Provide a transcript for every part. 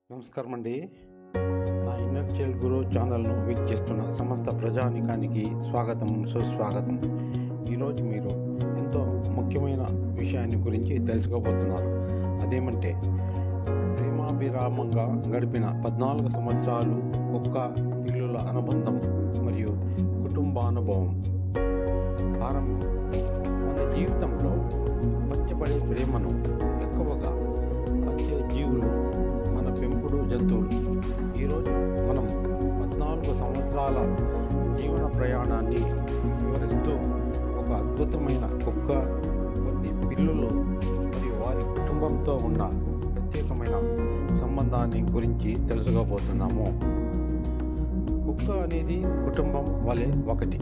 నమస్కారం అండి. నా ఇన్నర్ చైల్డ్ గురు ఛానల్ను వీక్షిస్తున్న సమస్త ప్రజానికానికి స్వాగతం, సుస్వాగతం. ఈరోజు మీరు ఎంతో ముఖ్యమైన విషయాన్ని గురించి తెలుసుకోబోతున్నారు. అదేమంటే, ప్రేమాభిరామంగా గడిపిన 14 సంవత్సరాలు కుక్క పిల్లుల అనుబంధం మరియు కుటుంబానుభవం. ఆరంభం. మన జీవితంలో పంచబడే ప్రేమను ఎక్కువగా పంచే జీవులు మన పెంపుడు జంతువులు. ఈరోజు మనం 14 సంవత్సరాల జీవన ప్రయాణాన్ని వివరిస్తూ ఒక అద్భుతమైన కుక్క, కొన్ని పిల్లులు మరియు వారి కుటుంబంతో ఉన్న ప్రత్యేకమైన సంబంధాన్ని గురించి తెలుసుకోబోతున్నాము. కుక్క అనేది కుటుంబం వలె ఒకటి.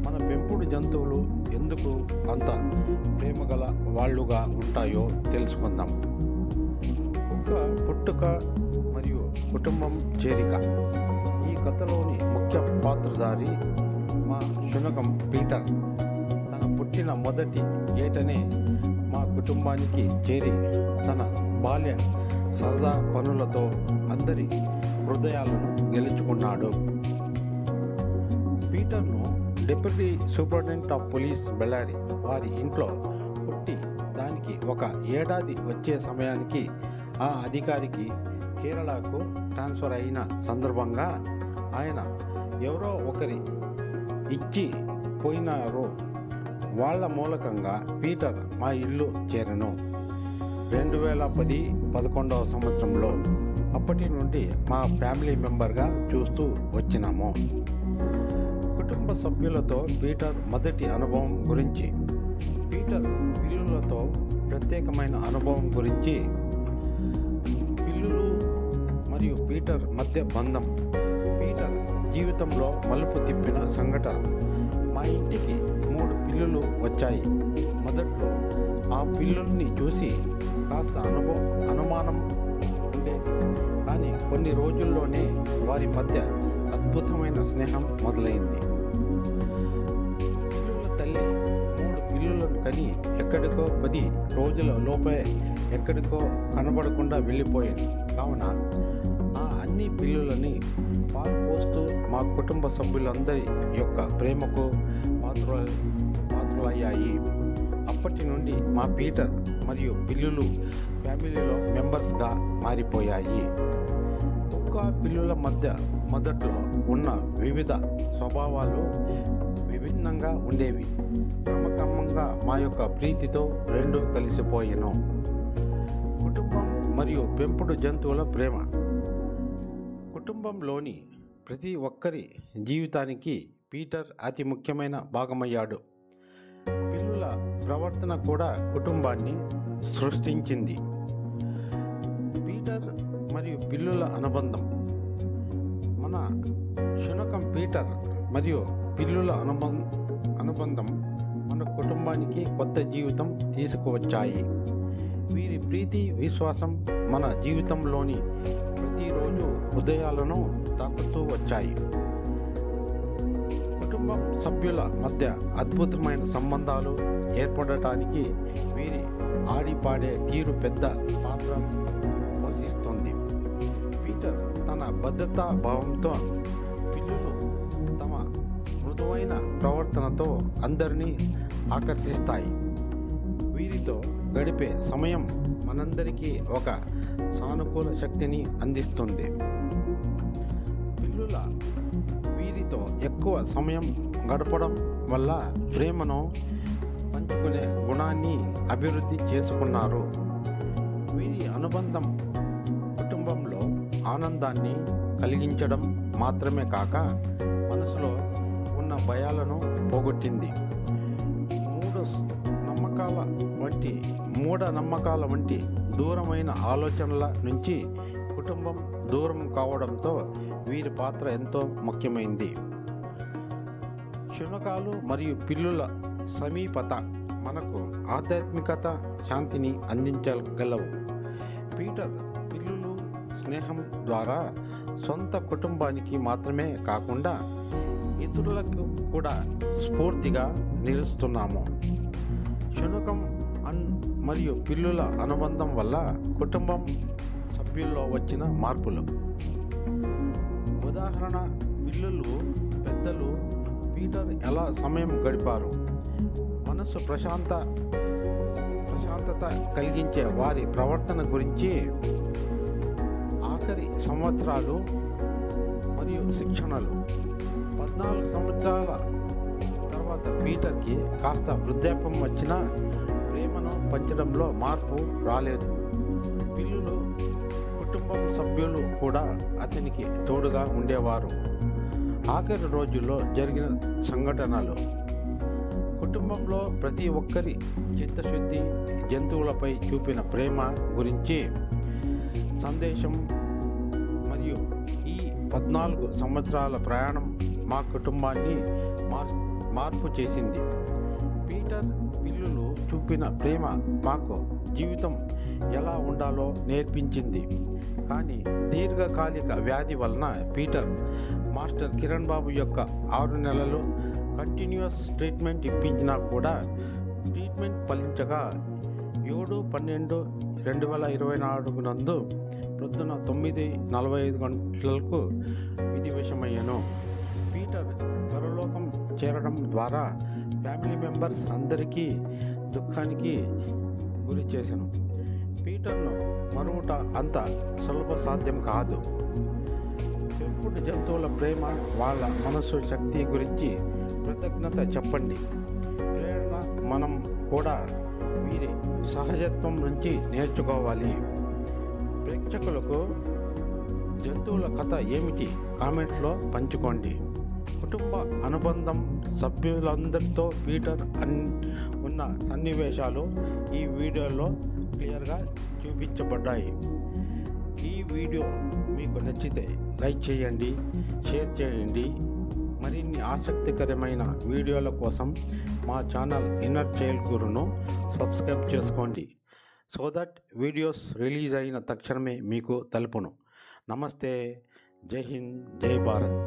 మన పెంపుడు జంతువులు ఎందుకు అంత ప్రేమగల వాళ్ళుగా ఉంటాయో తెలుసుకుందాం. కుక్క పుట్టుక మరియు కుటుంబం చేరిక. ఈ కథలోని ముఖ్య పాత్రధారి మా శునకం పీటర్. తన పుట్టిన మొదటి ఏటనే మా కుటుంబానికి చేరి తన బాల్య సరదా పనులతో అందరి హృదయాలను గెలుచుకున్నాడు. పీటర్ను deputy superintendent of police Bellary వారి ఇంట్లో పుట్టి దానికి ఒక ఏడాది వచ్చే సమయానికి ఆ అధికారికి కేరళకు ట్రాన్స్ఫర్ అయిన సందర్భంగా ఆయన ఎవరో ఒకరి ఇచ్చి పోయినారో వాళ్ళ మూలకంగా పీటర్ మా ఇల్లు చేరెను 2010-11వ సంవత్సరంలో. అప్పటి నుండి మా ఫ్యామిలీ మెంబర్గా చూస్తూ వచ్చినాము. కుటుంబ సభ్యులతో పీటర్ మొదటి అనుభవం గురించి. పీటర్ పిల్లులతో ప్రత్యేకమైన అనుభవం గురించి. పిల్లులు మరియు పీటర్ మధ్య బంధం. పీటర్ జీవితంలో మలుపు తిప్పిన సంఘటన. మా ఇంటికి 3 పిల్లులు వచ్చాయి. మొదట్లో ఆ పిల్లుల్ని చూసి కాస్త అనుమానం ఉండేది, కానీ కొన్ని రోజుల్లోనే వారి మధ్య అద్భుతమైన స్నేహం మొదలైంది. పిల్లుల తల్లి 3 పిల్లులను కని ఎక్కడికో 10 రోజుల లోపే ఎక్కడికో కనబడకుండా వెళ్ళిపోయింది. కావున ఆ అన్ని పిల్లులని పాలు పోస్తూ మా కుటుంబ సభ్యులందరి యొక్క ప్రేమకు పాత్రలయ్యాయి. అప్పటి నుండి మా పీటర్ మరియు పిల్లులు ఫ్యామిలీలో మెంబర్స్గా మారిపోయాయి. కుక్క పిల్లుల మధ్య మొదట్లో ఉన్న వివిధ స్వభావాలు విభిన్నంగా ఉండేవి. క్రమక్రమంగా మా యొక్క ప్రీతితో రెండు కలిసిపోయాను. కుటుంబం మరియు పెంపుడు జంతువుల ప్రేమ. కుటుంబంలోని ప్రతి ఒక్కరి జీవితానికి పీటర్ అతి ముఖ్యమైన భాగమయ్యాడు. పిల్లుల ప్రవర్తన కూడా కుటుంబాన్ని సృష్టించింది. పీటర్ మరియు పిల్లుల అనుబంధం. మన శునకం పీటర్ మరియు పిల్లుల అనుబంధం మన కుటుంబానికి కొత్త జీవితం తీసుకువచ్చాయి. వీరి ప్రీతి, విశ్వాసం మన జీవితంలోని ప్రతిరోజు హృదయాలను తాకుతూ వచ్చాయి. కుటుంబ సభ్యుల మధ్య అద్భుతమైన సంబంధాలు ఏర్పడటానికి వీరి ఆడిపాడే తీరు పెద్ద పాత్ర పోషిస్తుంది. పీటర్ తన భద్రతా భావంతో, పిల్లులు తమ మృదువైన ప్రవర్తనతో అందరినీ ఆకర్షిస్తాయి. వీరితో గడిపే సమయం మనందరికీ ఒక సానుకూల శక్తిని అందిస్తుంది. పిల్లుల వీరితో ఎక్కువ సమయం గడపడం వల్ల ప్రేమను పంచుకునే గుణాన్ని అభివృద్ధి చేసుకున్నారు. వీరి అనుబంధం కుటుంబంలో ఆనందాన్ని కలిగించడం మాత్రమే కాక మనసులో ఉన్న భయాలను పోగొట్టింది. మూఢనమ్మకాల వంటి దూరమైన ఆలోచనల నుంచి కుటుంబం దూరం కావడంతో వీరి పాత్ర ఎంతో ముఖ్యమైంది. శునకాలు మరియు పిల్లుల సమీపత మనకు ఆధ్యాత్మికత, శాంతిని అందించగలవు. పీటర్ పిల్లులు స్నేహం ద్వారా సొంత కుటుంబానికి మాత్రమే కాకుండా ఇతరులకు కూడా స్ఫూర్తిగా నిలుస్తున్నాము. శునకం మరియు పిల్లుల అనుబంధం వల్ల కుటుంబం సభ్యుల్లో వచ్చిన మార్పులు. ఉదాహరణ, పిల్లలు, పెద్దలు పీటర్ ఎలా సమయం గడిపారు, మనసు ప్రశాంతత కలిగించే వారి ప్రవర్తన గురించి, ఆఖరి సంవత్సరాలు మరియు శిక్షణలు. 14 సంవత్సరాల తర్వాత పీటర్కి కాస్త వృద్ధాప్యం వచ్చినా ప్రేమను పంచడంలో మార్పు రాలేదు. పిల్లలు, కుటుంబం సభ్యులు కూడా అతనికి తోడుగా ఉండేవారు. ఆఖరి రోజుల్లో జరిగిన సంఘటనలు. కుటుంబంలో ప్రతి ఒక్కరి చిత్తశుద్ధి, జంతువులపై చూపిన ప్రేమ గురించి సందేశం. మరియు ఈ 14 సంవత్సరాల ప్రయాణం మా కుటుంబాన్ని మార్పు చేసింది. పీటర్ పిల్లలు చూపిన ప్రేమ మాకు జీవితం ఎలా ఉండాలో నేర్పించింది. కానీ దీర్ఘకాలిక వ్యాధి వలన పీటర్ మాస్టర్ కిరణ్ బాబు యొక్క 6 నెలలు కంటిన్యూస్ ట్రీట్మెంట్ ఇప్పించినా కూడా ట్రీట్మెంట్ ఫలించగా 7/12/2024 నందు ప్రొద్దున 9:45 గంటలకు విధివశమయ్యాను. పీటర్ పరలోకం చేరడం ద్వారా ఫ్యామిలీ మెంబర్స్ అందరికీ దుఃఖానికి గురి చేశాను. పీటర్ను మరువుట అంత సులభ సాధ్యం కాదు. పెంపుడు జంతువుల ప్రేమ, వాళ్ళ మనసు శక్తి గురించి కృతజ్ఞత చెప్పండి. ప్రేరణ మనం కూడా వీరి సహజత్వం నుంచి నేర్చుకోవాలి. ప్రేక్షకులకు జంతువుల కథ ఏమిటి కామెంట్లో పంచుకోండి. కుటుంబ అనుబంధం, సభ్యులందరితో పీటర్ ఉన్న సన్నివేశాలు ఈ వీడియోలో క్లియర్గా చూపించబడ్డాయి. ఈ వీడియో మీకు నచ్చితే లైక్ చేయండి, షేర్ చేయండి. మరిన్ని ఆసక్తికరమైన వీడియోల కోసం మా ఛానల్ ఇన్నర్ చైల్డ్ గురును సబ్స్క్రైబ్ చేసుకోండి. సో దట్ వీడియోస్ రిలీజ్ అయిన తక్షణమే మీకు తెలుపును. నమస్తే, జై హింద్, జై భారత్.